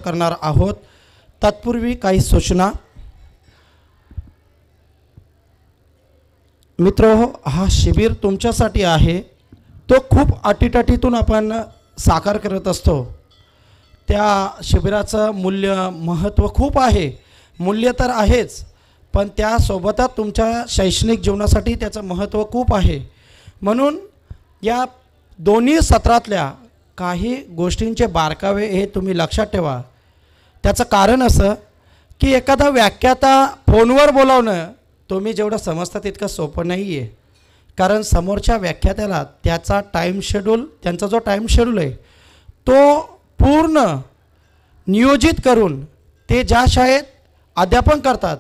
करणार आहोत. तत्पूर्वी काही सूचना. मित्रहो, हा शिबिर तुमच्यासाठी आहे. तो खूप अटीतटीतून आपण साकार करत असतो. त्या शिबिराचं मूल्य महत्त्व खूप आहे. मूल्य तर आहेच, पण त्यासोबतच तुमच्या शैक्षणिक जीवनासाठी त्याचं महत्त्व खूप आहे. म्हणून या दोन्ही सत्रातल्या काही गोष्टींचे बारकावे हे तुम्ही लक्षात ठेवा. त्याचं कारण असं की एखादा व्याख्याता फोनवर बोलावणं तुम्ही जेवढं समजता तितकं सोपं नाही आहे. कारण समोरच्या व्याख्यात्याला त्याचा त्यांचा जो टाईम शेड्यूल आहे तो पूर्ण नियोजित करून ते ज्या शाळेत अध्यापन करतात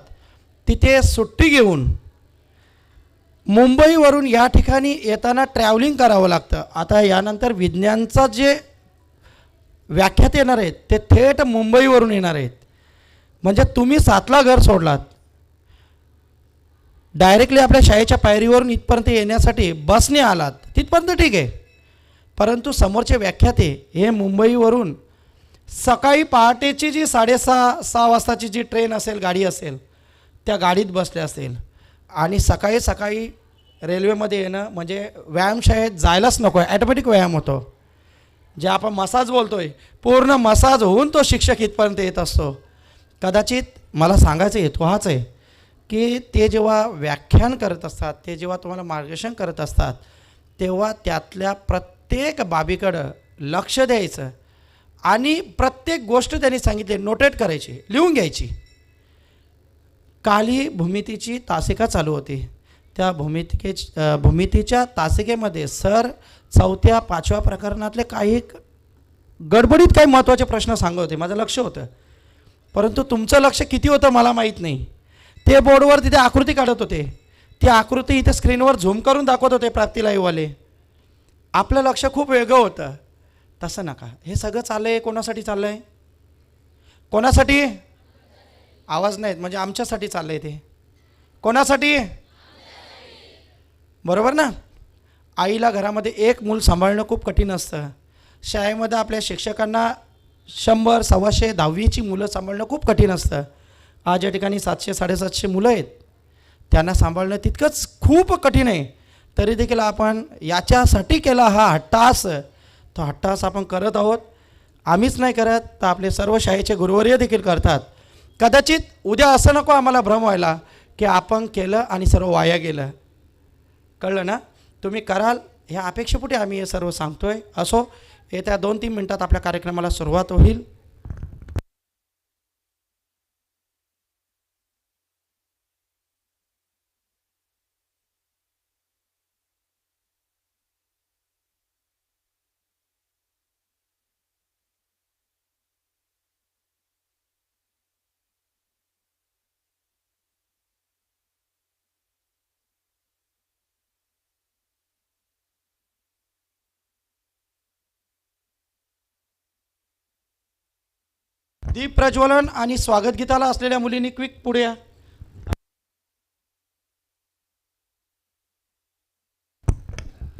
तिथे सुट्टी घेऊन मुंबईवरून या ठिकाणी येताना ट्रॅव्हलिंग करावं लागतं. आता यानंतर विज्ञानचं जे व्याख्यात येणार आहेत ते थेट मुंबईवरून येणार आहेत. म्हणजे तुम्ही 7ला घर सोडलात, डायरेक्टली आपल्या शाळेच्या पायरीवरून इथपर्यंत येण्यासाठी बसने आलात, तिथपर्यंत ठीक आहे. परंतु समोरचे व्याख्याते हे मुंबईवरून सकाळी पहाटेची जी 6:30 वाजताची जी ट्रेन असेल, गाडी असेल, त्या गाडीत बसले असेल आणि सकाळी सकाळी रेल्वेमध्ये येणं म्हणजे व्यायामशाळेत जायलाच नको आहे. ॲटोमॅटिक व्यायाम होतो. जे आपण मसाज बोलतो आहे, पूर्ण मसाज होऊन तो शिक्षक इथपर्यंत येत असतो. कदाचित मला सांगायचं हेतू हाच आहे की ते जेव्हा व्याख्यान करत असतात, ते जेव्हा तुम्हाला मार्गदर्शन करत असतात, तेव्हा त्यातल्या प्रत्येक बाबीकडं लक्ष द्यायचं आणि प्रत्येक गोष्ट त्यांनी सांगितली नोटेट करायची, लिहून घ्यायची. काली भूमितीची तासिका चालू होती. त्या भूमितीच्या तासिकेमध्ये सर 4थ्या 5व्या प्रकरणातले काही गडबडीत काही महत्त्वाचे प्रश्न सांगत होते. माझं लक्ष होतं, परंतु तुमचं लक्ष किती होतं मला माहीत नाही. ते बोर्डवर तिथे आकृती काढत होते, ती आकृती इथे स्क्रीनवर झूम करून दाखवत होते प्राप्ती लाईव्हवाले. आपलं लक्ष खूप वेगळं होतं. तसं नका. हे सगळं चाललं आहे कोणासाठी चाललं आहे? कोणासाठी? आवाज नाहीत म्हणजे आमच्यासाठी चाललं आहे. ते कोणासाठी? बरोबर ना. आईला घरामध्ये एक मूल सांभाळणं खूप कठीण असतं. शाळेमध्ये आपल्या शिक्षकांना 100, 125, 10वीची मुलं सांभाळणं खूप कठीण असतं. आज या ठिकाणी 700, 750 मुलं आहेत, त्यांना सांभाळणं तितकंच खूप कठीण आहे. तरी देखील आपण याच्यासाठी केला हा हट्टास. तो हट्टास आपण करत आहोत. आम्हीच नाही करत तर आपले सर्व शाळेचे गुरुवर्य देखील करतात. कदाचित उद्या असं नको आम्हाला भ्रम व्हायला की आपण केलं आणि सर्व वाया गेलं. कळलं ना. तुम्ही कराल ह्या अपेक्षेपोटी आम्ही हे सर्व सांगतोय. असो, येत्या 2-3 मिनटात आपल्या कार्यक्रमाला सुरुवात होईल. दीप प्रज्वलन आणि स्वागत गीताला असलेल्या मुलींनी क्विक पुढे या.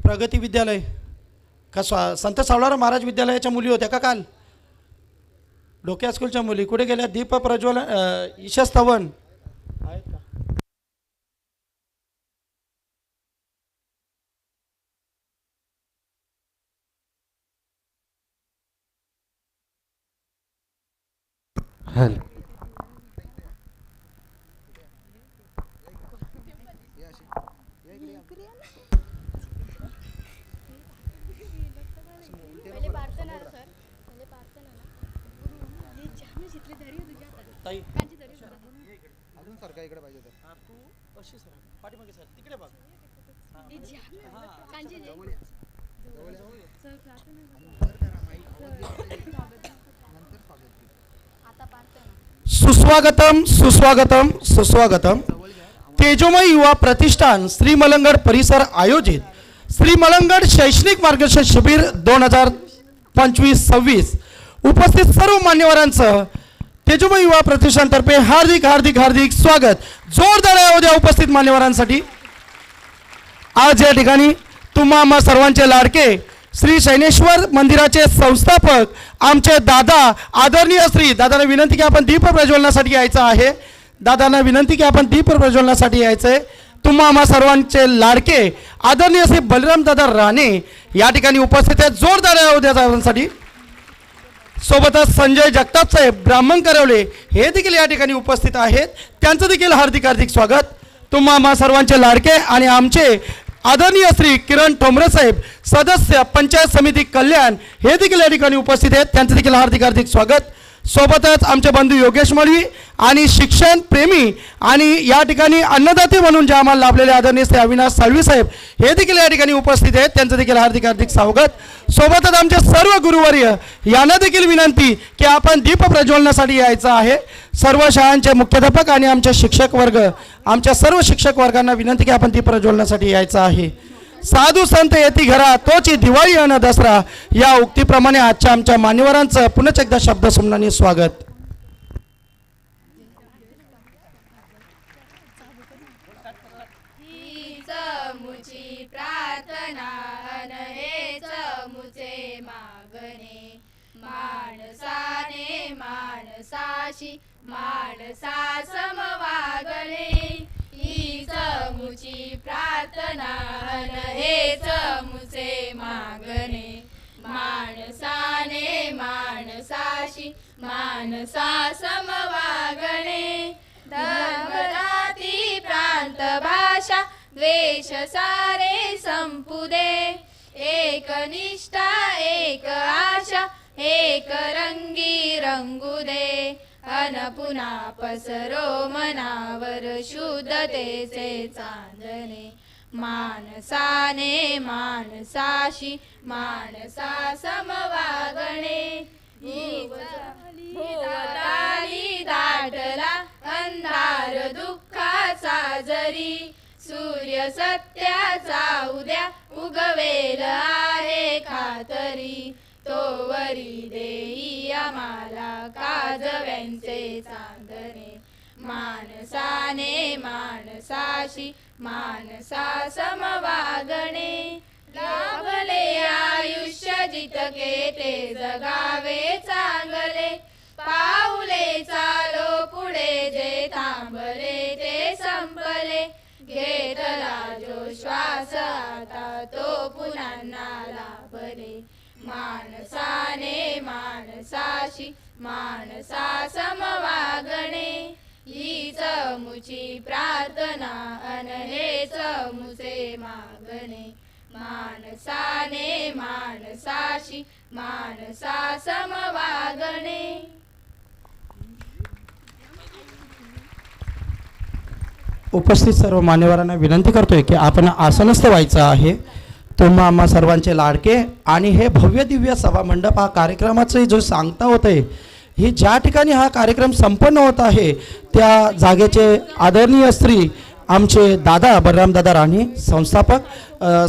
प्रगती विद्यालय का संत सावळाराम महाराज विद्यालयाच्या मुली होत्या का काल? डोक्या स्कूलच्या मुली कुठे गेल्या? दीप प्रज्वलन ईशस्तवन आहेत का? हॅलो. ताई अजून सारखा इकडे पाहिजे तर तू अशी सर पाठीमागे सर तिकडे बघ. सुस्वागतम सुस्वागतम सुस्वागतम. तेजोमय युवा प्रतिष्ठान श्री मलंगड परिसर आयोजित श्री मलंगड शैक्षणिक मार्गदर्शन शिबिर 2025-26 उपस्थित सर्व मान्यवरांचं तेजोमय युवा प्रतिष्ठानतर्फे हार्दिक हार्दिक हार्दिक स्वागत. जोरदार द्या उपस्थित मान्यवरांसाठी. आज या ठिकाणी तुम्हा सर्वांचे लाडके श्री शैनेश्वर मंदिराचे संस्थापक आमचे दादा आदरणीय श्री दादांना विनंती की आपण दीप प्रज्वलनासाठी यायचं आहे. दादांना विनंती की आपण दीप प्रज्वलनासाठी यायचं आहे. तुम्हा आम्हा सर्वांचे लाडके आदरणीय श्री बलराम दादा राणे या ठिकाणी उपस्थित आहेत. जोरदार उद्या दादांसाठी. सोबतच संजय जगताप साहेब ब्राह्मण करवले हे देखील या ठिकाणी उपस्थित आहेत. त्यांचं देखील हार्दिक हार्दिक स्वागत. तुम्हा आम्हा सर्वांचे लाडके आणि आमचे आदरणीय श्री किरण ठोंबरे साहेब सदस्य पंचायत समिती कल्याण हे देखील या ठिकाणी उपस्थित आहेत. त्यांचं देखील हार्दिक हार्दिक स्वागत. सोबतच आमचे बंधू योगेश मळवी आणि शिक्षण प्रेमी आणि या ठिकाणी अन्नदाते म्हणून जे आम्हाला लाभलेले आदरणीय श्री अविनाश साळवी साहेब हे देखील या ठिकाणी उपस्थित आहेत. त्यांचं देखील हार्दिक हार्दिक स्वागत. सोबतच आमचे सर्व गुरुवर्य यांना देखील विनंती की आपण दीप प्रज्वलनासाठी यायचं आहे. सर्व शाळांचे मुख्याध्यापक आणि आमचे शिक्षक वर्ग आमच्या सर्व शिक्षक वर्गांना विनंती की आपण दीप प्रज्वलनासाठी यायचं आहे. साधू संत येती घरा तोची दिवाळी अन दसरा या उक्तीप्रमाणे आजच्या आमच्या मान्यवरांचं पुन्हा एकदा शब्दसुमनाने स्वागत. हीच मुची प्रार्थना अन हेच मुचे मागणे माणसाने माणसाशी माणसा समवागणे. हीच मुची प्रार्थना अन हेच मुचे मागणे माणसाने माणसाशी माणसा समवागणे. धर्म जाती प्रांत भाषा द्वेष सारे संपू दे. एक निष्ठा एक आशा एक रंगी रंगू दे. अन पुन्हा पसरो मनावर शुद्धतेचे चांदणे माणसाने माणसाशी माणसा समवागणे. भोवताली दाटला अंधार दुःखाचा जरी सूर्य सत्याचा उद्या उगवेल आहे खातरी. तोवरी देई आम्हाला काजव्यांचे चांदणे माणसाने माणसाशी माणसा समवागणे. लाभले आयुष्य जितके ते जगावे चांगले पाऊले चालो पुढे जे थांबले ते संपले. घेतला जो श्वास आता तो पुन्हा लाभले माणसाने माणसाशी माणसा समवागणे. हीच मुची प्रार्थना अन हेच मुचे मागणे माणसाने माणसाशी माणसा समवागणे. उपस्थित सर्व मान्यवरांना विनंती करतोय की आपण आसनस्थ व्हायचं आहे. तुम्हा आम्हा सर्वांचे लाडके आणि हे भव्य दिव्य सभा मंडप हा कार्यक्रमाचं जो सांगता होते ही ज्या ठिकाणी हा कार्यक्रम संपन्न होत आहे त्या जागेचे आदरणीय श्री आमचे दादा बलराम दादा राणे संस्थापक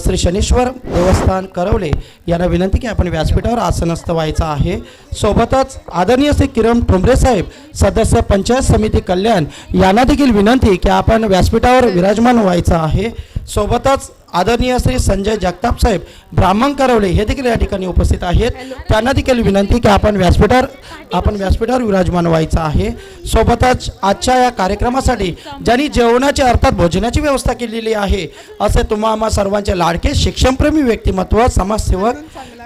श्री शनीश्वर देवस्थान करवले यांना विनंती की आपण व्यासपीठावर आसनस्थ व्हायचं आहे. सोबतच आदरणीय श्री किरण ठोंबरे साहेब सदस्य पंचायत समिती कल्याण यांना देखील विनंती की आपण व्यासपीठावर विराजमान व्हायचं आहे. सोबतच आदरणीय श्री संजय जगताप साहेब ब्राह्मण करवले हे देखील या ठिकाणी उपस्थित आहेत. त्यांना देखील विनंती की आपण व्यासपीठावर विराजमान व्हायचं आहे. सोबतच आजच्या या कार्यक्रमासाठी ज्यांनी जेवणाची अर्थात भोजनाची व्यवस्था केलेली आहे असे तुम्हा आम्हा सर्वांचे लाडके शिक्षणप्रेमी व्यक्तिमत्व समाजसेवक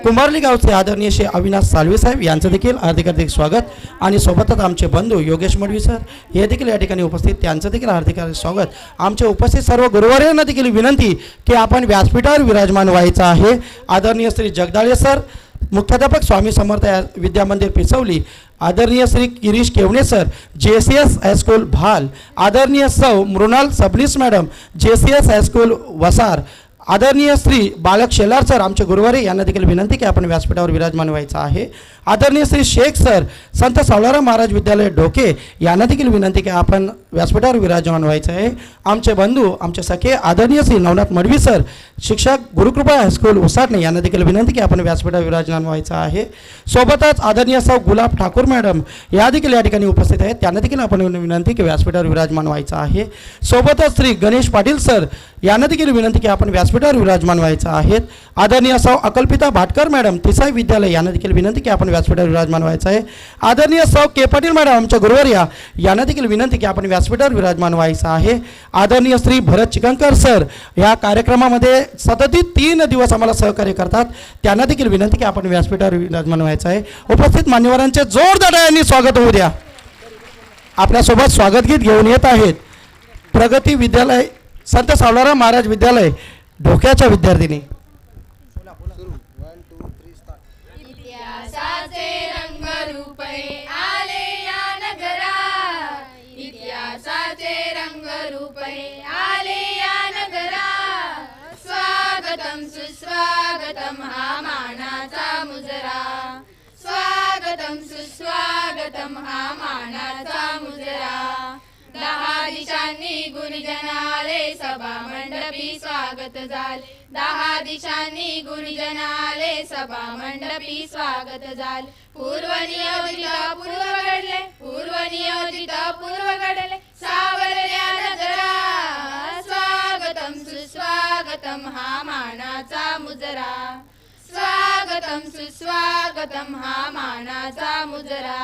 कुंभारली गावचे आदरणीय श्री अविनाश साळवी साहेब यांचं देखील हार्दिक हार्दिक स्वागत. आणि सोबतच आमचे बंधू योगेश मळवी सर हे देखील या ठिकाणी उपस्थित त्यांचं देखील हार्दिक हार्दिक स्वागत. आमचे उपस्थित सर्व गुरुवर्यांना देखील विनंती की आपण व्यासपीठावर विराजमान व्हायचं आहे. आदरणीय श्री जगदाळे सर मुख्याध्यापक स्वामी समर्थ विद्यामंदिर पिसवली, आदरणीय Shri Girish Kevane sir JCS high school Bhal, आदरणीय सौ Mrinal Sabnis madam JCS high school Vasar, आदरणीय श्री बालक शेलार सर आमचे गुरुवारी यांना देखील विनंती की आपण व्यासपीठावर विराजमान व्हायचं आहे. आदरणीय श्री शेख सर संत सावळाराम महाराज विद्यालय डोके यांना देखील विनंती की आपण व्यासपीठावर विराजमान व्हायचं आहे. आमचे बंधू आमचे सखे आदरणीय श्री नवनाथ मडवी सर शिक्षक गुरुकृपा हायस्कूल उसाटणे यांना देखील विनंती की आपण व्यासपीठावर विराजमान व्हायचं आहे. सोबतच आदरणीय सौ गुलाब ठाकूर मॅडम या देखील या ठिकाणी उपस्थित आहेत. त्यांना देखील आपण विनंती की व्यासपीठावर विराजमान व्हायचं आहे. सोबतच श्री गणेश पाटील सर यांना देखील विनंती की आपण व्यासपीठावर विराजमान व्हायचं आहे. आदरणीय सौ अकल्पिता भाटकर मॅडम तिसाई विद्यालय यांना देखील विनंती की आपण व्यासपीठावर विराजमान व्हायचं आहे. आदरणीय सौ के पाटील मॅडम आमच्या गुरुवर्या यांना देखील विनंती की आपण व्यासपीठावर विराजमान व्हायचं आहे. आदरणीय श्री भरत चिकनकर सर या कार्यक्रमामध्ये सतत 3 दिवस आम्हाला सहकार्य करतात. त्यांना देखील विनंती की आपण व्यासपीठावर विराजमान व्हायचं आहे. उपस्थित मान्यवरांचे जोरदार टाळ्यांनी स्वागत होऊ द्या. आपल्यासोबत स्वागत गीत घेऊन येत आहेत प्रगती विद्यालय संत सावलाराम महाराज विद्यालय ढोक्याच्या विद्यार्थिनी. सुरू 1 2 3 स्टार्ट. इतिहासाचे रंगरूपे आले या नगरा, इतिहासाचे रंगरूपे आले या नगरा. स्वागतम सुस्वागतम हा मानाचा मुजरा, स्वागतम सुस्वागतम हा मानाचा मुजरा. 10 दिशांनी गुरुजन आले सभा मंडपी स्वागत झाले, 10 दिशांनी गुरुजन आले सभा मंडपी स्वागत झाले. पूर्व नियोजित पूर्व घडले, पूर्व नियोजित पूर्व घडले सावरल्या नगरा. स्वागतम सुस्वागतम हा मानाचा मुजरा, स्वागतम सुस्वागतम हा मानाचा मुजरा.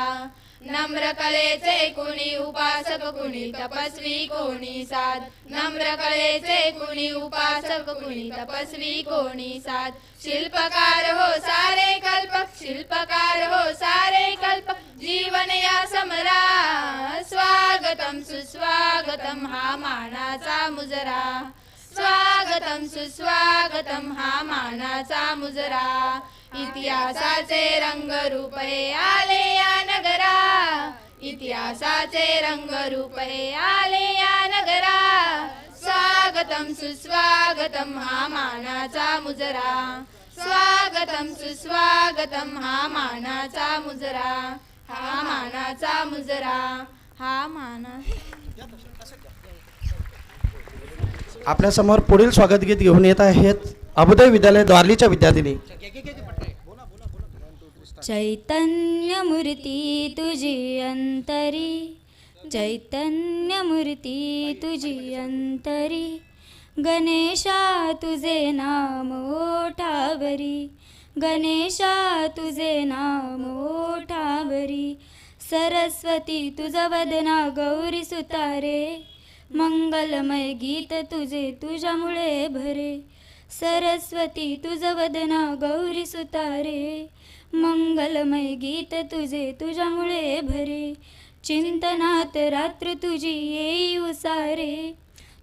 नम्र कलेचे कुणी उपासक कुणी तपस्वी कोणी साध, नम्र कलेचे कुणी उपासक कुणी तपस्वी कोणी साध. शिल्पकार हो सारे कल्पक, शिल्पकार हो सारे कल्पक जीवन या समरा. स्वागतम सुस्वागतम हा मानाचा मुजरा, स्वागतम सुस्वागतम हा मानाचा मुजरा. इतिहासाचे रंगरूपे आले या नगरा, इतिहासाचे रंगरूपे आले या नगरा. स्वागतम सुस्वागतम हा मानाचा मुजरा, स्वागतम सुस्वागतम हा मानाचा मुजरा. हा मानाचा मुजरा, हा माना. आपल्यासमोर पुढील स्वागत गीत घेऊन येत आहेत अभोदय विद्यालय द्वारलीच्या विद्यार्थिनी. चैतन्य मूर्ती तुझी अंतरी, चैतन्य मूर्ती तुझी अंतरी. गणेशा तुझे नाम ओठावरी, गणेशा तुझे नाम ओठावरी. सरस्वती तुझ वदना गौरी सुतारे, मंगलमय गीत तुझे तुझ्यामुळे भरे. सरस्वती तुझ वदना गौरी सुतारे, मंगलमय गीत तुझे तुझ्यामुळे भरे. चिंतनात रात्र तुझी येई उसारे,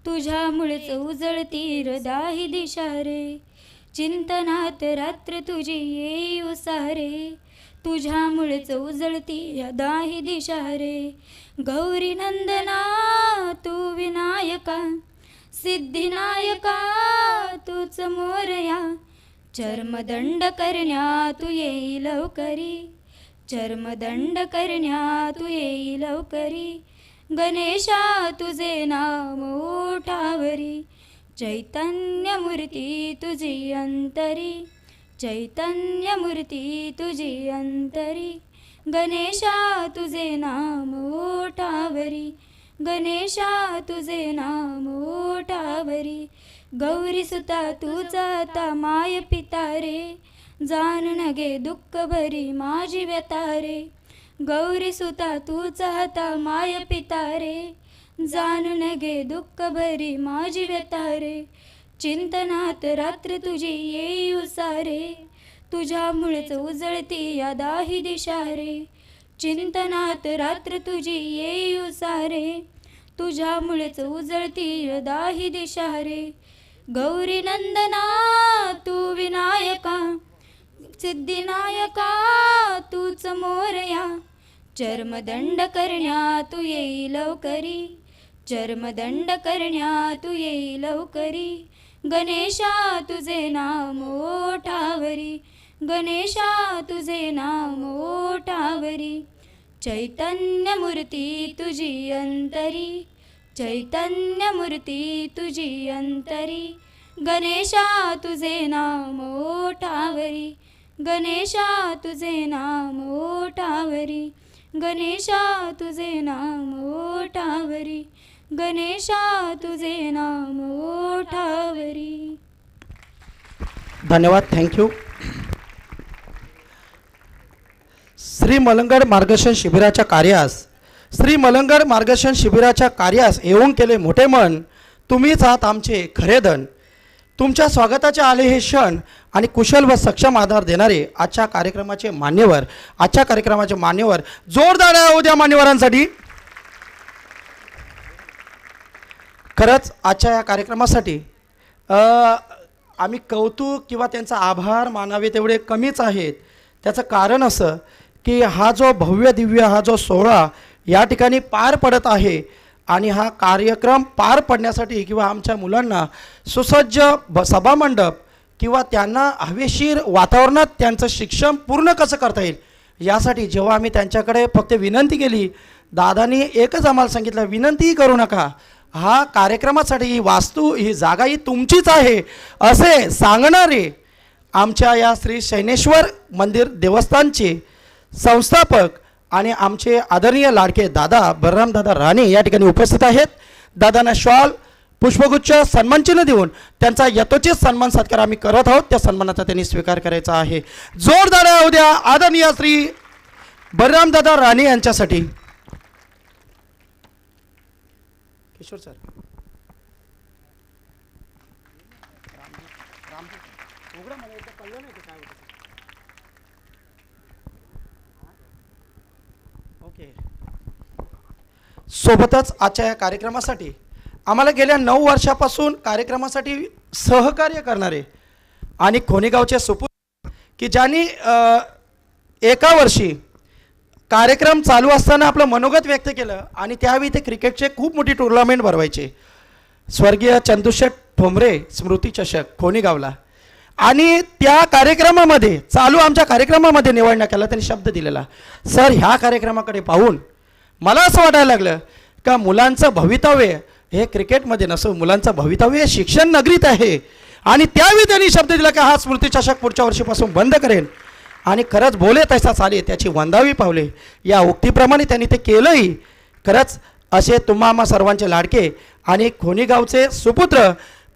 तुझ्यामुळेच उजळती दाही दिशारे. चिंतनात रात्र तुझी येई उसारे, तुझ्यामुळेच उजळती या दाही दिशारे. गौरी नंदना तू विनायका, सिद्धिनायका तूच मोरया. चर्मदंड करण्या तू येई लवकरी, चर्मदंड करण्या तू येई लवकरी. गणेशा तुझे नाम ओठावरी, चैतन्य मूर्ती तुझी अंतरी, चैतन्य मूर्ती तुझी अंतरी. गणेशा तुझे नाम ओठावरी, गणेशा तुझे नाम ओठावरी. गौरी सुता तुझा आता माय पितारे, जाणू नगे दुःख भरी माझी व्यतारे. गौरी सुता तुझा आता माय पितारे, जाणू नगे दुःख भरी माझी व्यतारे. चिंतनात रात्र तुझी येई उसारे, तुझ्यामुळेच उजळती या दाही दिशारे. चिंतनात रात्र तुझी येई उसारे, तुझ्यामुळेच उजळती या दाही दिशारे. गौरी नंदना तू विनायका, सिद्धिनायका तूच मोरया. चर्मदंड करण्या तू येई लवकरी, चर्मदंड करण्या तू येई लवकरी. गणेशा तुझे नाम ओठावरी, गणेशा तुझे नाम ओठावरी. चैतन्य मूर्ती तुझी अंतरी, चैतन्य मूर्ती तुझी अंतरी. गणेशा तुझे नाम ओठावरी, गणेशा तुझे नाम ओठावरी, गणेशा तुझे नाम ओठावरी, गणेशा तुझे नाम ओठावरी. धन्यवाद, थँक्यू. श्री मलंगड मार्गदर्शन शिबिराच्या कार्यास येऊन केले मोठे मन, तुम्हीच आहात आमचे खरे धन. तुमच्या स्वागताचे आले हे क्षण आणि कुशल व सक्षम आधार देणारे आजच्या कार्यक्रमाचे मान्यवर, जोरदार आहे उद्या मान्यवरांसाठी. खरंच आजच्या या कार्यक्रमासाठी आम्ही कौतुक किंवा त्यांचा आभार मानावे तेवढे कमीच आहेत. त्याचं कारण असं की हा जो भव्य दिव्य हा जो सोहळा या ठिकाणी पार पडत आहे आणि हा कार्यक्रम पार पडण्यासाठी किंवा आमच्या मुलांना सुसज्ज सभामंडप किंवा त्यांना हवेशीर वातावरणात त्यांचं शिक्षण पूर्ण कसं करता येईल यासाठी जेव्हा आम्ही त्यांच्याकडे फक्त विनंती केली, दादांनी एकच आम्हाला सांगितलं, विनंतीही करू नका, हा कार्यक्रमासाठी ही वास्तू ही जागा ही तुमचीच आहे असे सांगणारे आमच्या या श्री शैनेश्वर मंदिर देवस्थानचे संस्थापक आणि आमचे आदरणीय लाडके दादा बलराम दादा राणे या ठिकाणी उपस्थित आहेत. दादांना शॉल पुष्पगुच्छ सन्मानचिन्ह देऊन त्यांचा यथोचित सन्मान सत्कार आम्ही करत आहोत. त्या सन्मानाचा त्यांनी स्वीकार करायचा आहे. जोरदार उद्या आदरणीय श्री बलराम दादा राणे यांच्यासाठी. किशोर सर, सोबतच आजच्या या कार्यक्रमासाठी आम्हाला गेल्या 9 वर्षापासून कार्यक्रमासाठी सहकार्य करणारे आणि खोनेगावचे सुपुत्र की ज्यांनी एका वर्षी कार्यक्रम चालू असताना आपलं मनोगत व्यक्त केलं आणि त्यावेळी ते क्रिकेटचे खूप मोठी टुर्नामेंट भरवायचे. स्वर्गीय चंदुशेठ ठोंबरे स्मृती चषक खोनेगावला, आणि त्या कार्यक्रमामध्ये आमच्या कार्यक्रमामध्ये निवडण्यात त्यांनी शब्द दिलेला. सर, ह्या कार्यक्रमाकडे पाहून मला असं वाटायला लागलं का मुलांचं भवितव्य हे क्रिकेटमध्ये नसो, मुलांचं भवितव्य शिक्षण नगरीत आहे. आणि त्यावेळी त्यांनी शब्द दिला की हा स्मृती चषक पुढच्या वर्षीपासून बंद करेन, आणि खरंच बोले तसा चाले, त्याची वंदावी पावले. या उक्तीप्रमाणे त्यांनी ते केलंही. खरंच असे तुम्हा सर्वांचे लाडके आणि खोनेगावचे सुपुत्र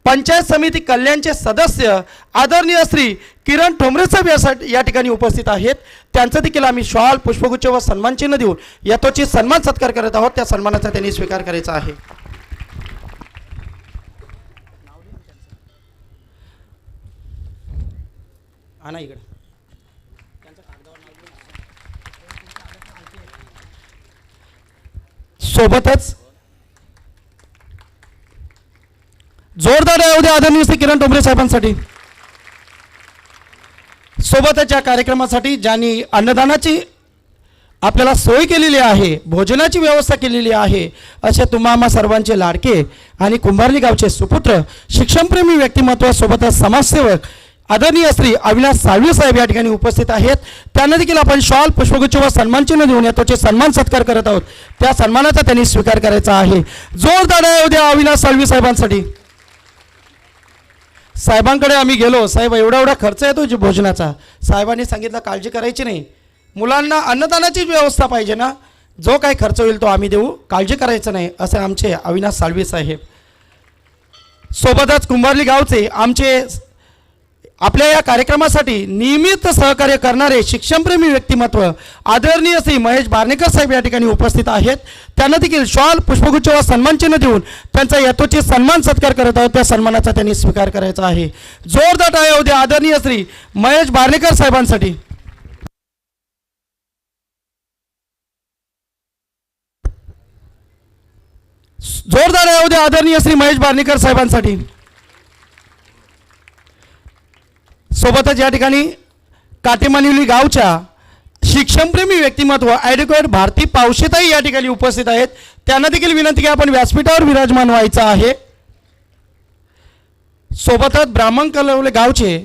पंचायत समिती कल्याणचे सदस्य आदरणीय श्री किरण ठोंबरे साहेब या ठिकाणी उपस्थित आहेत. त्यांचं देखील आम्ही शॉल पुष्पगुच्छ व सन्मानचिन्ह देऊन यथोचित सन्मान सत्कार करत आहोत. त्या सन्मानाचा त्यांनी स्वीकार करायचा आहे. आणा इकडे. सोबतच जोरदार उद्या आदरणीय श्री किरण ठोंबरे साहेबांसाठी. सोबतच या कार्यक्रमासाठी ज्यांनी अन्नदानाची आपल्याला सोय केलेली आहे, भोजनाची व्यवस्था केलेली आहे, असे तुम्हा सर्वांचे लाडके आणि कुंभारली गावचे सुपुत्र शिक्षणप्रेमी व्यक्तिमत्व सोबतच समाजसेवक आदरणीय श्री अविनाश साळवी साहेब या ठिकाणी उपस्थित आहेत. त्यांना देखील आपण शॉल पुष्पगुच्छ व सन्मानचिन्ह देऊन यातोचे सन्मान सत्कार करत आहोत. त्या सन्मानाचा त्यांनी स्वीकार करायचा आहे. जोरदार उद्या अविनाश साळवी साहेबांसाठी. साहेबांकडे आम्ही गेलो, साहेब एवढा खर्च येतो जी भोजनाचा. साहेबांनी सांगितलं काळजी करायची नाही, मुलांना अन्नदानाची व्यवस्था पाहिजे ना, जो काही खर्च होईल तो आम्ही देऊ, काळजी करायचं नाही, असे आमचे अविनाश साळवी साहेब. सोबतच कुंभारली गावचे आमचे आपल्या या कार्यक्रमासाठी नियमित सहकार्य करणारे शिक्षणप्रेमी व्यक्तिमत्व आदरणीय श्री महेश बारणेकर साहेब या ठिकाणी उपस्थित आहेत. त्यांना देखील शॉल पुष्पगुच्छ व सन्मानचिन्ह देऊन त्यांचा यथोचित सन्मान सत्कार करत आहोत. त्या सन्मानाचा त्यांनी स्वीकार करायचा आहे. जोरदार टाळ्या उद्या आदरणीय श्री महेश बारणेकर साहेबांसाठी. जोरदार उद्या आदरणीय श्री महेश बारणेकर साहेबांसाठी. सोबतच या ठिकाणी काटेमानिवली गावच्या शिक्षणप्रेमी व्यक्तिमत्व ॲडव्होकेट भारती पावशेताई या ठिकाणी उपस्थित आहेत. त्यांना देखील विनंती की आपण व्यासपीठावर विराजमान व्हायचं आहे. सोबतच ब्राह्मण कलवले गावचे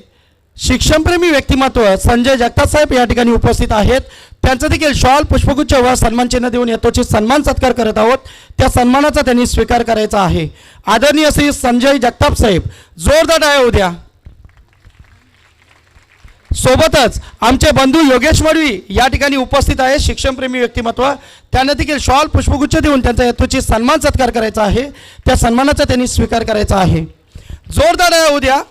शिक्षणप्रेमी व्यक्तिमत्व संजय जगताप साहेब या ठिकाणी उपस्थित आहेत. त्यांचं देखील शॉल पुष्पगुच्छ व सन्मानचिन्ह देऊन यथोचित सन्मान सत्कार करत आहोत. त्या सन्मानाचा त्यांनी स्वीकार करायचा आहे. आदरणीय श्री संजय जगताप साहेब, जोरदार टाळ्या होऊ द्या. सोबतच आमचे बंधू योगेश मडवी या ठिकाणी उपस्थित आहे, शिक्षणप्रेमी व्यक्तिमत्व. त्यांना देखील शॉल पुष्पगुच्छ देऊन त्यांचा यथोचित सन्मान सत्कार करायचा आहे. त्या सन्मानाचा त्यांनी स्वीकार करायचा आहे. जोरदार टाळ्या होऊ द्या.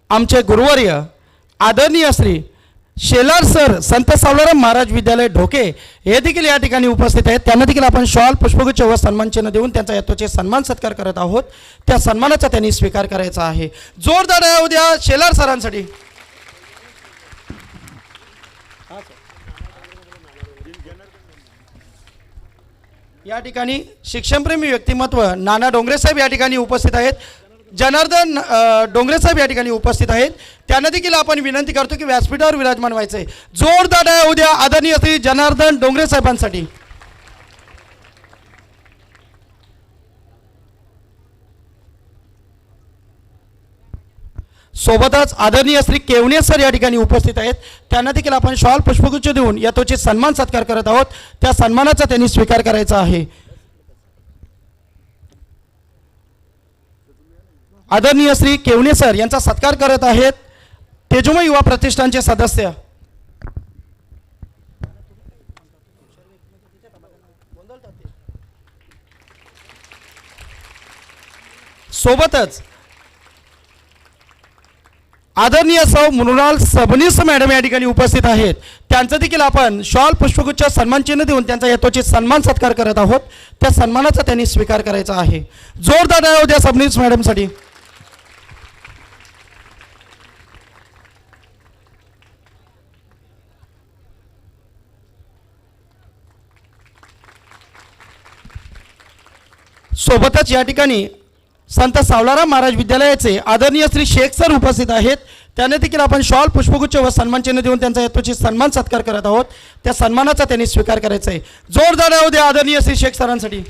आमचे गुरुवर्य आदरणीय श्री शेलार सर संत सावळाराम महाराज विद्यालय ढोके हे देखील या ठिकाणी उपस्थित आहेत. त्यांना देखील आपण शॉल पुष्पगुच्छ व सन्मानचिन्ह देऊन त्यांचा यथोचित सन्मान सत्कार करत आहोत. त्या सन्मानाचा त्यांनी स्वीकार करायचा आहे. जोरदार टाळ्या होऊ द्या शेलार सरांसाठी. या ठिकाणी शिक्षणप्रेमी व्यक्तिमत्व नाना डोंगरे साहेब या ठिकाणी उपस्थित आहेत. जनार्दन डोंगरे साहेब या ठिकाणी उपस्थित आहेत. त्यांना देखील आपण विनंती करतो की व्यासपीठावर विराजमान व्हायचे. जोरदार टाळ्या उद्या आदरणीय श्री जनार्दन डोंगरे साहेबांसाठी. सोबतच आदरणीय श्री केवणे सर या ठिकाणी उपस्थित आहेत. त्यांना देखील आपण शॉल पुष्पगुच्छ देऊन यथोचित सन्मान सत्कार करत आहोत. त्या सन्मानाचा त्यांनी स्वीकार करायचा आहे. आदरणीय श्री केवणे सर यांचा सत्कार करत आहेत तेजोमय युवा प्रतिष्ठानचे सदस्य. सोबतच आदरणीय सौ मृणाल सबनीस मॅडम या ठिकाणी उपस्थित आहेत. त्यांचं देखील आपण शॉल पुष्पगुच्छ सन्मानचिन्ह देऊन त्यांचा यथोचित सन्मान सत्कार करत आहोत. त्या सन्मानाचा त्यांनी स्वीकार करायचा आहे. जोरदार टाळ्या होऊ द्या सबनीस मॅडमसाठी. सोबतच या ठिकाणी संत सावळाराम महाराज विद्यालयाचे आदरणीय श्री शेख सर उपस्थित आहेत. त्यांना देखील आपण शॉल पुष्पगुच्छ व सन्मानचिन्ह देऊन त्यांचा यथोचित सन्मान सत्कार करत आहोत. त्या सन्मानाचा त्यांनी स्वीकार करायचा आहे. जोरदार टाळ्या होऊ द्या आदरणीय श्री शेख सरांसाठी.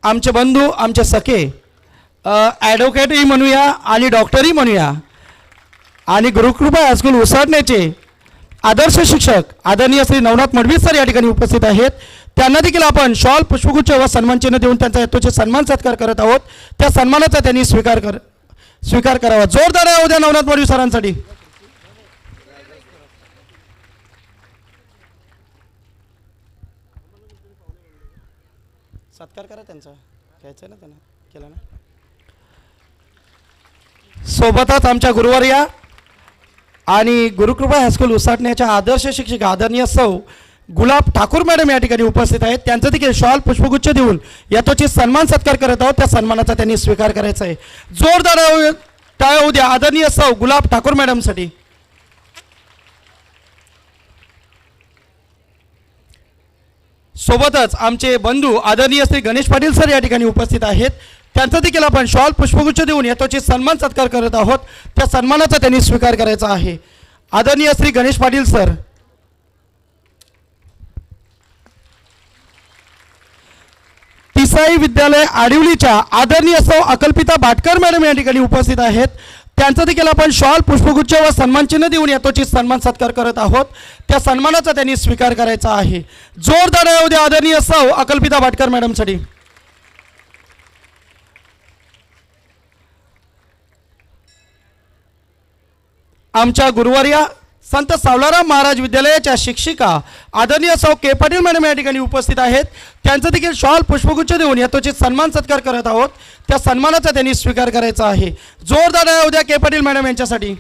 आमचे बंधू आमचे सखे ॲडव्होकेटही म्हणूया आणि डॉक्टरही म्हणूया आणि गुरुकृपा हायस्कूल उसाडण्याचे आदर्श शिक्षक आदरणीय श्री नवनाथ मडवी सर या ठिकाणी उपस्थित आहेत. त्यांना देखील आपण शॉल पुष्पगुच्छ व सन्मानचिन्ह देऊन त्यांचा यथोचित सन्मान सत्कार करत आहोत. त्या सन्मानाचा त्यांनी स्वीकार करावा. जोरदार आहे उद्या नवनाथ मडवी सरांसाठी. सत्कार करा त्यांचा, घ्यायचं ना त्यांना, केला ना. सोबतच आमच्या गुरुवर्या आणि गुरुकृपा हायस्कूल उसाटण्याच्या आदर्श शिक्षक आदरणीय सौ गुलाब ठाकूर मॅडम या ठिकाणी उपस्थित आहेत. त्यांचं देखील शॉल पुष्पगुच्छ देऊन यथोचित सन्मान सत्कार करत आहोत. त्या सन्मानाचा त्यांनी स्वीकार करायचा आहे. जोरदार टाळ्या होऊ द्या आदरणीय सौ गुलाब ठाकूर मॅडमसाठी. सोबतच आमचे बंधू आदरणीय श्री गणेश पाटील सर या ठिकाणी उपस्थित आहेत. त्यांचा देखील आपण शॉल पुष्पगुच्छ देऊन यथोचित सन्मान सत्कार करत आहोत. त्या सन्मानाचा त्यांनी स्वीकार करायचा आहे. आदरणीय श्री गणेश पाटील सर. तिसाई विद्यालय आडिवलीच्या आदरणीय सौ अकल्पिता भाटकर मॅडम या ठिकाणी उपस्थित आहेत. त्यांचा देखील आपण शॉल पुष्पगुच्छ व सन्मानचिन्ह देऊन यथोचित सन्मान सत्कार करत आहोत. त्या सन्मानाचा त्यांनी स्वीकार करायचा आहे. जोरदार आहे उद्या आदरणीय सौ अकल्पिता भाटकर मॅडमसाठी. आमच्या गुरुवर्या संत सावळाराम महाराज विद्यालयाच्या शिक्षिका आदरणीय सौ के पाटील मॅडम या ठिकाणी उपस्थित आहेत. त्यांचं देखील शॉल पुष्पगुच्छ देऊन यथोचित सन्मान सत्कार करत आहोत. त्या सन्मानाचा त्यांनी स्वीकार करायचा आहे. जोरदार आहे उद्या के पाटील मॅडम यांच्यासाठी.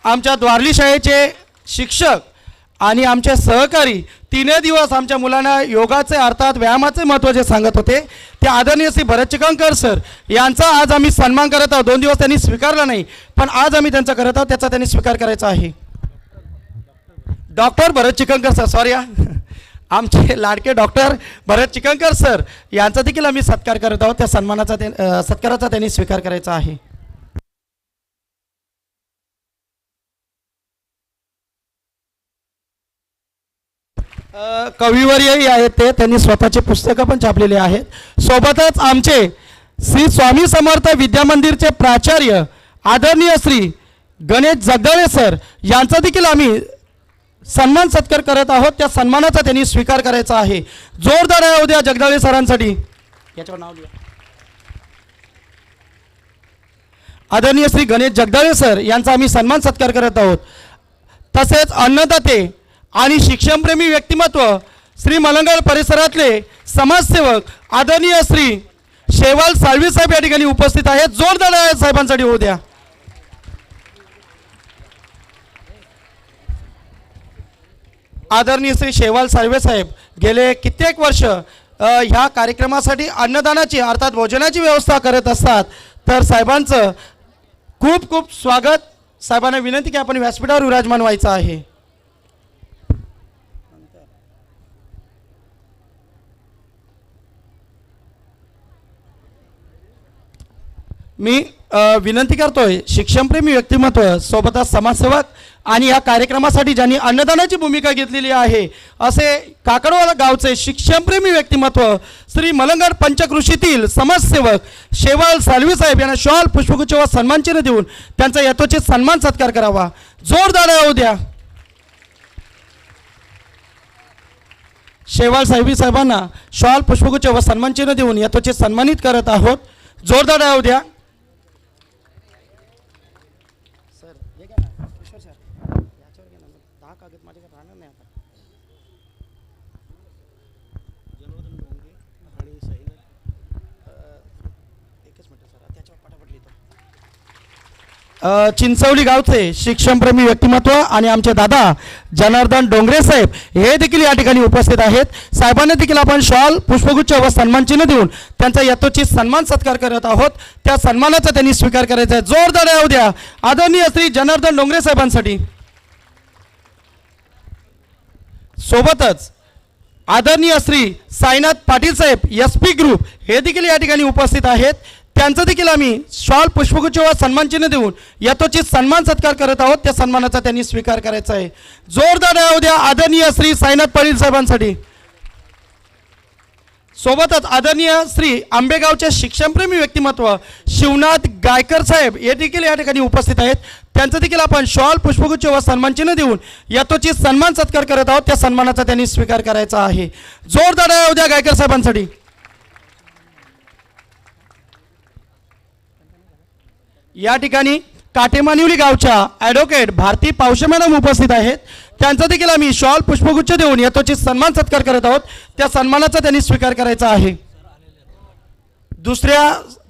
आमच्या द्वारली शाळेचे शिक्षक आणि आमचे सहकारी 3 दिवस आमच्या मुलांना योगाचे अर्थात व्यायामाचे महत्त्व जे सांगत होते ते आदरणीय श्री भरत चिकणकर सर यांचा आज आम्ही सन्मान करत आहोत. 2 दिवस त्यांनी स्वीकारला नाही, पण आज आम्ही त्यांचा करत आहोत. त्याचा त्यांनी स्वीकार करायचा आहे. डॉक्टर भरत चिकणकर सर, सॉरी आमचे लाडके डॉक्टर भरत चिकणकर सर यांचा देखील आम्ही सत्कार करत आहोत. त्या सन्मानाचा सत्काराचा त्यांनी स्वीकार करायचा आहे. कविवर्यही आहेत त्यांनी स्वतःचे पुस्तकं पण छापलेले आहेत. सोबतच आमचे श्री स्वामी समर्थ विद्यामंदिरचे प्राचार्य आदरणीय श्री गणेश जगदाळे सर यांचा देखील आम्ही सन्मान सत्कार करत आहोत. त्या सन्मानाचा त्यांनी स्वीकार करायचा आहे. जोरदार आहे उद्या जगदाळे सरांसाठी. याच्यावर नाव लिहा. आदरणीय श्री गणेश जगदाळे सर यांचा आम्ही सन्मान सत्कार करत आहोत. तसेच अन्नदाते आणि शिक्षणप्रेमी व्यक्तिमत्व श्री मलंगड परिसरातले समाजसेवक आदरणीय श्री शेवाल साळवी साहेब या ठिकाणी उपस्थित आहेत. जोरदार आहे साहेबांसाठी होऊ द्या. आदरणीय श्री शेवाल साळवे साहेब गेले कित्येक वर्ष ह्या कार्यक्रमासाठी अन्नदानाची अर्थात भोजनाची व्यवस्था करत असतात. तर साहेबांचं खूप खूप स्वागत. साहेबांना विनंती की आपण व्यासपीठावर विराजमान व्हायचं आहे. मी विनंती करतोय शिक्षणप्रेमी व्यक्तिमत्व सोबतच समाजसेवक आणि या कार्यक्रमासाठी ज्यांनी अन्नदानाची भूमिका घेतलेली आहे असे काकडवाला गावचे शिक्षणप्रेमी व्यक्तिमत्व श्री मलंगड पंचकृषीतील समाजसेवक शेवाल साळवी साहेब यांना शॉल पुष्पगुच्छ व सन्मानचिन्ह देऊन त्यांचा यथोचित सन्मान सत्कार करावा. जोरदार होऊ द्या. शेवाल साळवी साहेबांना शॉल पुष्पगुच्छ व सन्मानचिन्ह देऊन यथोचित सन्मानित करत आहोत. जोरदार होऊ द्या. चिंचवली गावचे शिक्षणप्रेमी व्यक्तिमत्व आणि आमचे दादा जनार्दन डोंगरे साहेब हे देखील या ठिकाणी उपस्थित आहेत. साहेबांना देखील आपण शॉल पुष्पगुच्छ व सन्मानचिन्ह देऊन त्यांचा यथोचित सन्मान सत्कार करत आहोत. त्या सन्मानाचा त्यांनी स्वीकार करायचा आहे. जोरदार होऊ द्या आदरणीय श्री जनार्दन डोंगरे साहेबांसाठी. सोबतच आदरणीय श्री साईनाथ पाटील साहेब SP ग्रुप हे देखील या ठिकाणी उपस्थित आहेत. त्यांचं देखील आम्ही शॉल पुष्पगुच्छ व सन्मानचिन्ह देऊन यथोचित सन्मान सत्कार करत आहोत. त्या सन्मानाचा त्यांनी स्वीकार करायचा आहे. जोरदार होऊ द्या आदरणीय श्री साईनाथ पाटील साहेबांसाठी. सोबतच आदरणीय श्री आंबेगावचे शिक्षणप्रेमी व्यक्तिमत्व शिवनाथ गायकर साहेब हे देखील या ठिकाणी उपस्थित आहेत. त्यांचं देखील आपण शॉल पुष्पगुच्छ व सन्मानचिन्ह देऊन यथोचित सन्मान सत्कार करत आहोत. त्या सन्मानाचा त्यांनी स्वीकार करायचा आहे. जोरदार होऊ द्या गायकर साहेबांसाठी. या ठिकाणी काटेमानिवली गावच्या ॲडव्होकेट भारती पावशे मॅडम उपस्थित आहेत. त्यांचा देखील आम्ही शॉल पुष्पगुच्छ देऊन यथोचित सन्मान सत्कार करत आहोत. त्या सन्मानाचा त्यांनी स्वीकार करायचा आहे.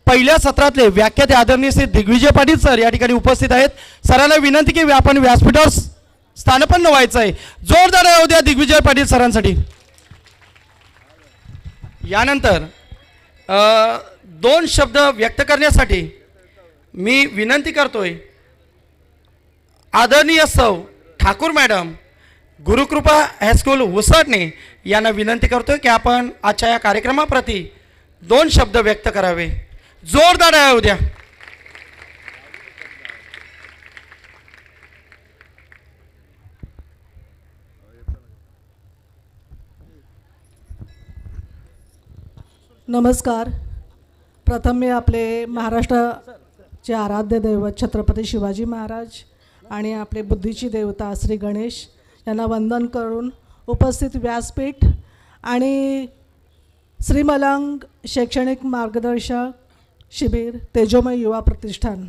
पहिल्या सत्रातले व्याख्याते आदरणीय श्री दिग्विजय पाटील सर या ठिकाणी उपस्थित आहेत. सरांना विनंती की आपण व्यासपीठावर स्थानपन्न व्हायचं आहे. जोरदार होऊ द्या दिग्विजय पाटील सरांसाठी. यानंतर 2 शब्द व्यक्त करण्यासाठी मी विनंती करतोय आदरणीय सौ ठाकूर मॅडम गुरुकृपा हायस्कूल उसटणे यांना विनंती करतोय की आपण आजच्या या कार्यक्रमाप्रती 2 शब्द व्यक्त करावे. जोरदार होऊ द्या. नमस्कार. प्रथम मी आपले महाराष्ट्राचे आराध्य दैवत छत्रपती शिवाजी महाराज आणि आपले बुद्धीची देवता श्री गणेश यांना वंदन करून उपस्थित व्यासपीठ आणि श्री मलंग शैक्षणिक मार्गदर्शक शिबिर तेजोमय युवा प्रतिष्ठान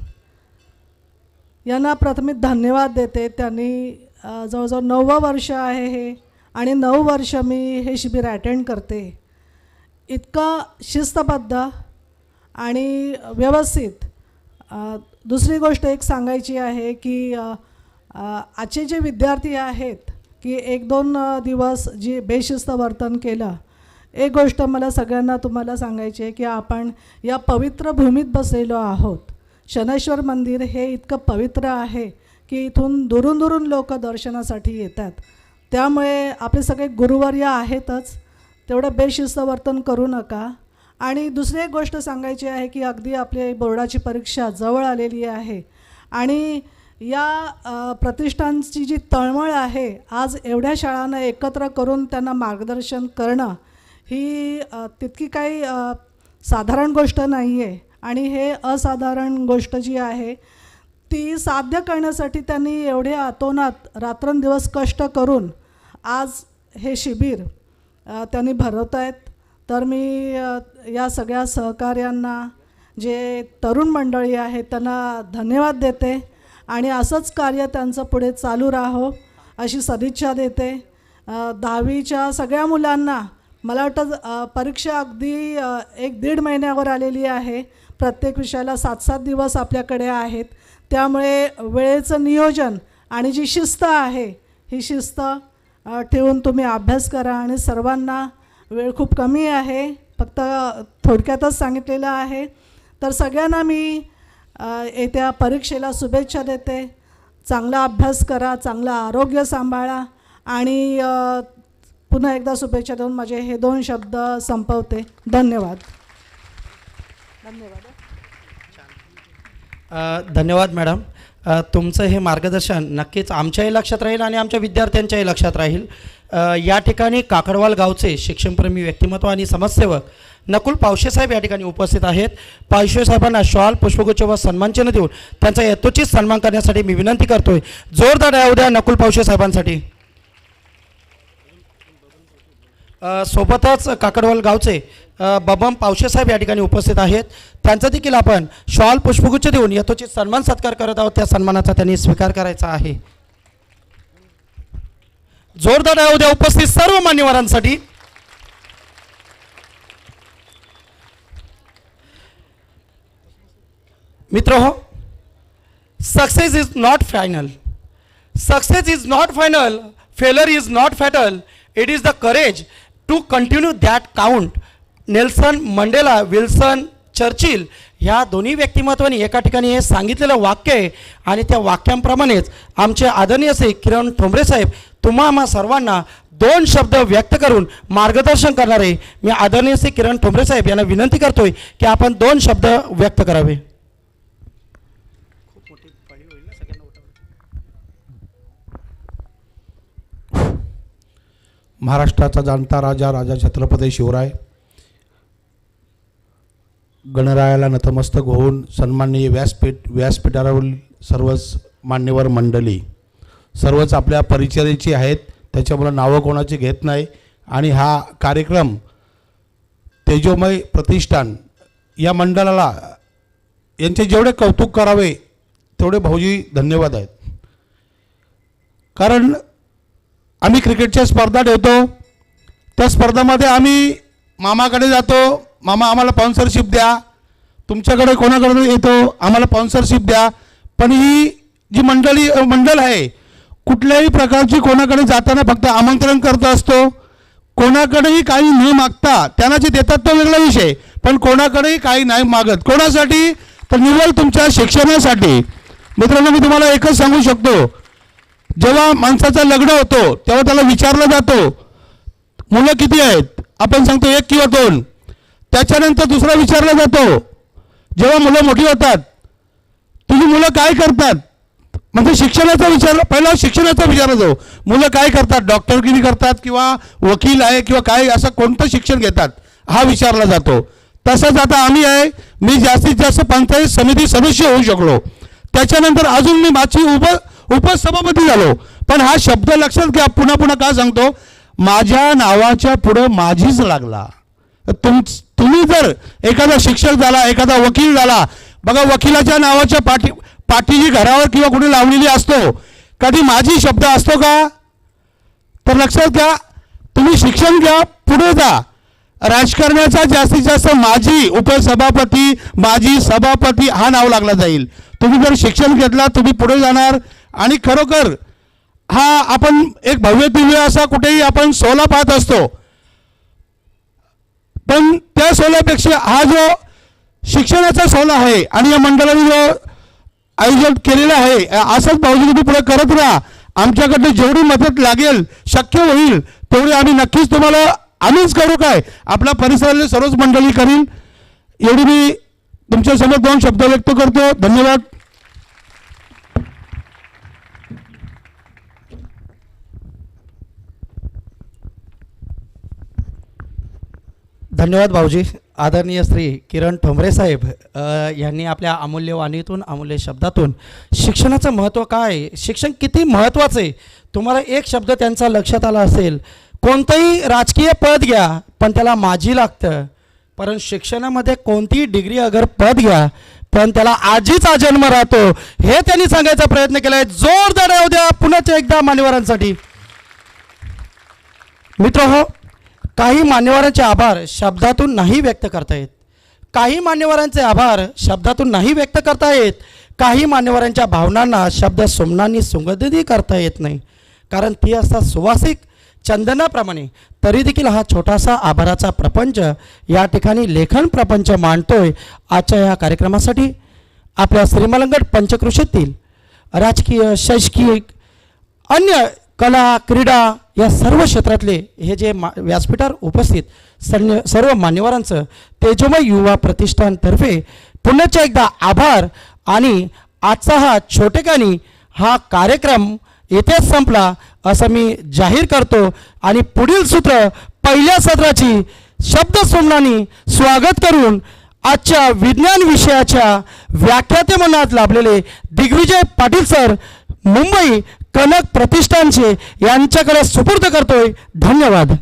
यांना प्रथमित धन्यवाद देते. त्यांनी जवळजवळ 9वं वर्ष आहे हे आणि 9 वर्ष मी हे शिबिर अटेंड करते. इतका शिस्तबद्ध आणि व्यवस्थित. दुसरी गोष्ट एक सांगायची आहे की आजचे जे विद्यार्थी आहेत की 1-2 दिवस जी बेशिस्त वर्तन केलं. एक गोष्ट मला सगळ्यांना तुम्हाला सांगायची आहे की आपण या पवित्र भूमीत बसलेलो आहोत. शनैश्वर मंदिर हे इतकं पवित्र आहे की इथून दुरून दुरून लोक दर्शनासाठी येतात. त्यामुळे आपले सगळे गुरुवर्य आहेतच. तेवढं बेशिस्त वर्तन करू नका. आणि दुसरी एक गोष्ट सांगायची आहे की अगदी आपली बोर्डाची परीक्षा जवळ आलेली आहे आणि या प्रतिष्ठानची जी तळमळ आहे, आज एवढ्या शाळांना एकत्र करून त्यांना मार्गदर्शन करणं ही तितकी काही साधारण गोष्ट नाही आहे. आणि हे असाधारण गोष्ट जी आहे ती साध्य करण्यासाठी त्यांनी एवढे अतोनात रात्रंदिवस कष्ट करून आज हे शिबिर त्यांनी भरवत आहेत. तर मी या सगळ्या सहकार्यांना, जे तरुण मंडळी आहेत त्यांना धन्यवाद देते आणि असंच कार्य त्यांचं पुढे चालू राहो अशी सदिच्छा देते. 10वीच्या सगळ्या मुलांना मला वाटतं परीक्षा अगदी 1-1.5 महिन्यावर आलेली आहे. प्रत्येक विषयाला 7-7 दिवस आपल्याकडे आहेत. त्यामुळे वेळेचं नियोजन आणि जी शिस्त आहे ही शिस्त ठेवून तुम्ही अभ्यास करा. आणि सर्वांना वेळ खूप कमी आहे, फक्त थोडक्यातच सांगितलेलं आहे. तर सगळ्यांना मी येत्या परीक्षेला शुभेच्छा देते. चांगला अभ्यास करा, चांगलं आरोग्य सांभाळा आणि पुन्हा एकदा शुभेच्छा देऊन माझे हे 2 शब्द संपवते. धन्यवाद. धन्यवाद मॅडम. तुमचं हे मार्गदर्शन नक्कीच आमच्याही लक्षात राहील आणि आमच्या विद्यार्थ्यांच्याही लक्षात राहील. या ठिकाणी काकडवाल गावचे शिक्षणप्रेमी व्यक्तिमत्व आणि समाजसेवक नकुल पावशेसाहेब या ठिकाणी उपस्थित आहेत. पावशेसाहेबांना शॉल, पुष्पगुच्छ व सन्मानचिन्ह देऊन त्यांचा यथोचित सन्मान करण्यासाठी मी विनंती करतोय. जोरदार टाळ्या द्या नकुल पावशेसाहेबांसाठी. सोबतच काकडवाल गावचे बबन पावशेसाहेब या ठिकाणी उपस्थित आहेत. त्यांचा देखील आपण शॉल, पुष्पगुच्छ देऊन यथोचित सन्मान सत्कार करत आहोत. त्या सन्मानाचा त्यांनी स्वीकार करायचा आहे. जोरदार टाळ्या द्या उपस्थित सर्व मान्यवरांसाठी. मित्रहो, success is not final. Success is not final. Failure is not fatal. It is the courage to continue that count. Nelson Mandela, Wilson Churchill ह्या दोन्ही व्यक्तिमत्वांनी एका ठिकाणी हे सांगितलेलं वाक्य आहे आणि त्या वाक्यांप्रमाणेच आमचे आदरणीय श्री किरण ठोंबरे साहेब तुम्हा आम्हा सर्वांना 2 शब्द व्यक्त करून मार्गदर्शन करणारे मी आदरणीय श्री किरण ठोंबरे साहेब यांना विनंती करतोय की आपण 2 शब्द व्यक्त करावे. महाराष्ट्राचा जाणता राजा, राजा छत्रपती शिवराय, गणरायाला नतमस्तक होऊन सन्माननीय व्यासपीठावरील सर्वच मान्यवर मंडळी, सर्वच आपल्या परिचयाची आहेत, त्याच्यामुळे नावं कोणाची घेत नाही. आणि हा कार्यक्रम तेजोमय प्रतिष्ठान या मंडळाला यांचे जेवढे कौतुक करावे तेवढे भाऊजी धन्यवाद आहेत. कारण आम्ही क्रिकेटच्या स्पर्धा ठेवतो, त्या स्पर्धामध्ये आम्ही मामाकडे जातो, मामा आम्हाला स्पॉन्सरशिप द्या, तुमच्याकडे कोणाकडे येतो आम्हाला स्पॉन्सरशिप द्या. पण ही जी मंडळ आहे कुठल्याही प्रकारची कोणाकडे जाताना फक्त आमंत्रण करत असतो. कोणाकडेही काही न मागता त्यांना जे देतात तो वेगळा विषय, पण कोणाकडेही काही नाही मागत. कोणासाठी? तर निव्वळ तुमच्या शिक्षणासाठी. मित्रांनो, मी तुम्हाला एकच सांगू शकतो, जेव्हा माणसाचं लग्न होतो तेव्हा त्याला विचारलं जातो मुलं किती आहेत, आपण सांगतो 1 किंवा 2. त्याच्यानंतर दुसरा विचारला जातो, जेव्हा मुलं मोठी होतात तुझी मुलं काय करतात, म्हणजे शिक्षणाचा विचार, पहिला शिक्षणाचा विचारला जातो, मुलं काय करतात, डॉक्टरगिरी करतात किंवा वकील आहे किंवा काय असं कोणतं शिक्षण घेतात हा विचारला जातो. तसंच आता आम्ही आहे, मी जास्तीत जास्त पंचायत समिती सदस्य होऊ शकलो, त्याच्यानंतर अजून मी माझी उपसभापती झालो. पण हा शब्द लक्षात घ्या, पुन्हा पुन्हा का सांगतो, माझ्या नावाच्या पुढं माझीच लागला. तुम्ही जर एखादा शिक्षक झाला, एखादा वकील झाला, बघा वकिलाच्या नावाच्या पाठीची घरावर किंवा कुठे लावलेली असतो, कधी माझी शब्द असतो का? तर लक्षात घ्या, तुम्ही शिक्षण घ्या, पुढे जा. राजकारणाचा जास्तीत जास्त माजी उपसभापती, माजी सभापती हा नाव लागला जाईल. तुम्ही जर शिक्षण घेतला तुम्ही पुढे जाणार. आणि खरोखर हा आपण एक भव्य दिव्य असा कुठेही आपण सोहळा पाहत असतो, पण त्या सोहळ्यापेक्षा हा जो शिक्षणाचा सोहळा आहे आणि या मंडळाने जो आयोजन केलेलं आहे, असंच भाऊजी तुम्ही पुढे करत राहा. आमच्याकडे जेवढी मदत लागेल, शक्य होईल तेवढी आम्ही नक्कीच तुम्हाला आम्हीच करू, काय आपल्या परिसरातले सर्वच मंडळी करील. एवढी मी तुमच्यासमोर 2 शब्द व्यक्त करतो. धन्यवाद. धन्यवाद भाऊजी. आदरणीय श्री किरण ठोंबरे साहेब यांनी आपल्या अमूल्य वाणीतून अमूल्य शब्दातून शिक्षणाचं महत्त्व काय आहे, शिक्षण किती महत्त्वाचं आहे, तुम्हाला एक शब्द त्यांचा लक्षात आला असेल, कोणतंही राजकीय पद घ्या पण त्याला माजी लागतं, परंतु शिक्षणामध्ये कोणतीही डिग्री अगर पद घ्या पण त्याला आजीचा जन्म राहतो, हे त्यांनी सांगायचा प्रयत्न केला आहे. जोरदार येऊ द्या पुन्हा एकदा मान्यवरांसाठी. मित्रहो, काही मान्यवरांचे आभार शब्दातून नाही व्यक्त करता येत, काही मान्यवरांचे आभार शब्दातून नाही व्यक्त करता येत, काही मान्यवरांच्या भावनांना शब्द सुमनांनी सुगंधी करता येत नाही, कारण ती असतात सुवासिक चंदनाप्रमाणे. तरी देखील हा छोटासा आभाराचा प्रपंच या ठिकाणी लेखन प्रपंच मांडतोय. आजच्या या कार्यक्रमासाठी आपल्या श्रीमलंगड पंचकृषीतील राजकीय, शैक्षणिक, अन्य कला, क्रीडा या सर्व क्षेत्रातले हे जे व्यासपीठावर उपस्थित सर्व मान्यवरांचं तेजोमय युवा प्रतिष्ठानतर्फे पुन्हा एकदा आभार. आणि आजचा हा छोटेखानी हा कार्यक्रम येथेच संपला असं मी जाहीर करतो आणि पुढील सूत्र पहिल्या सत्राची शब्दसुमनांनी स्वागत करून आजच्या विज्ञान विषयाच्या व्याख्याते मनात लाभलेले दिग्विजय पाटील सर, मुंबई कनक प्रतिष्ठानचे यांच्याकडे सुपूर्द करतोय. धन्यवाद.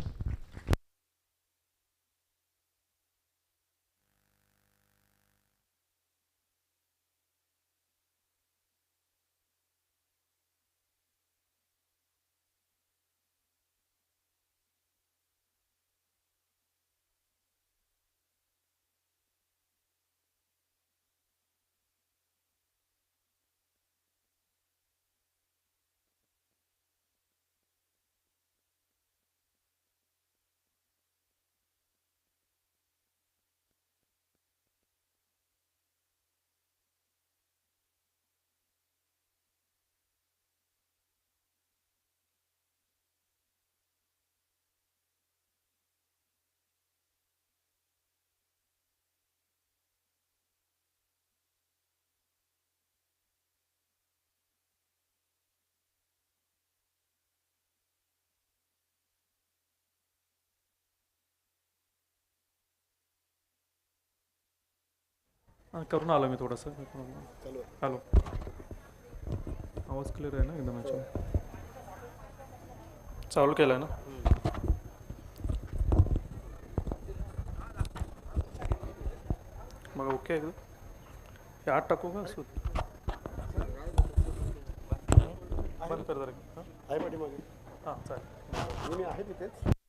करून आलो मी थोडंसं. हॅलो, आवाज क्लिअर आहे ना एकदम याच्यावर? चालू केलं आहे ना? मग ओके एकदम. हे आठ टाकू का? बंद कर जरा. हां, चालेल.